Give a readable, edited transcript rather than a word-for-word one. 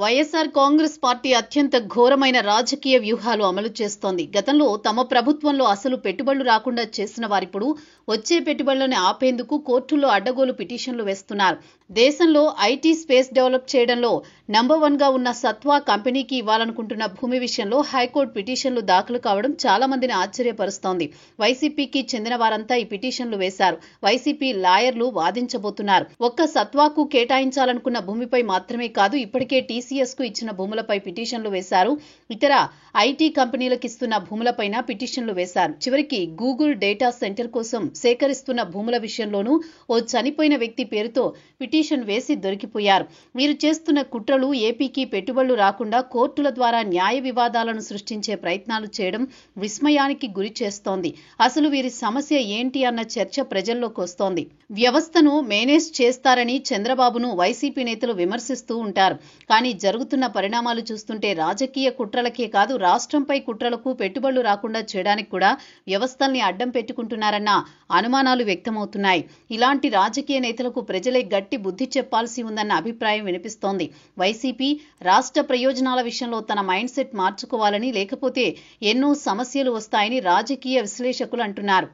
YSR Congress party అత్యంత ఘోరమైన రాజకీయ వ్యూహాలు అమలు చేస్తోంది. గతంలో తమ ప్రభుత్వంలో అసలు పెట్టుబడులు రాకుండా చేసిన వారిప్పుడు వచ్చే పెట్టుబడులను ఆపేందుకు కోర్టుల్లో అడ్డగోలు పిటిషన్లు వేస్తున్నారు. దేశంలో ఐటీ స్పేస్ డెవలప్ చేయడంలో నంబర్ 1గా ఉన్న సత్వా కంపెనీకి ఇవ్వాలనుకుంటున్న భూమి విషయంలో హైకోర్టు పిటిషన్లు దాఖలు కావడం చాలా మందిని ఆశ్చర్యపరుస్తోంది. వైసీపీకి చెందిన వారంతా ఈ పిటిషన్లు వేశారు. వైసీపీ లాయర్లు వాదించబోతున్నారు. ఒక్క సత్వాకు కేటాయించాలనుకున్న భూమిపై మాత్రమే కాదు, ఇప్పటికే టీసీఎస్ కు ఇచ్చిన భూములపై పిటిషన్లు వేశారు. ఇతర ఐటీ కంపెనీలకు ఇస్తున్న భూములపైన పిటిషన్లు వేశారు. చివరికి గూగుల్ డేటా సెంటర్ కోసం సేకరిస్తున్న భూముల విషయంలోనూ ఓ చనిపోయిన వ్యక్తి పేరుతో పిటిషన్ వేసి దొరికిపోయారు. వీరు చేస్తున్న కుట్రలు ఏపీకి పెట్టుబడులు రాకుండా కోర్టుల ద్వారా న్యాయ వివాదాలను సృష్టించే ప్రయత్నాలు చేయడం విస్మయానికి గురి చేస్తోంది. అసలు వీరి సమస్య ఏంటి అన్న చర్చ ప్రజల్లోకి వస్తోంది. వ్యవస్థను మేనేజ్ చేస్తారని చంద్రబాబును వైసీపీ నేతలు విమర్శిస్తూ ఉంటారు. కానీ జరుగుతున్న పరిణామాలు చూస్తుంటే రాజకీయ కుట్రలకే కాదు, రాష్ట్రంపై కుట్రలకు పెట్టుబడులు రాకుండా చేయడానికి కూడా వ్యవస్థల్ని అడ్డం పెట్టుకుంటున్నారన్న అనుమానాలు వ్యక్తమవుతున్నాయి. ఇలాంటి రాజకీయ నేతలకు ప్రజలే గట్టి బుద్ధి చెప్పాల్సి ఉందన్న అభిప్రాయం వినిపిస్తోంది. వైసీపీ రాష్ట్ర ప్రయోజనాల విషయంలో తన మైండ్ సెట్ మార్చుకోవాలని, లేకపోతే ఎన్నో సమస్యలు వస్తాయని రాజకీయ విశ్లేషకులు అంటున్నారు.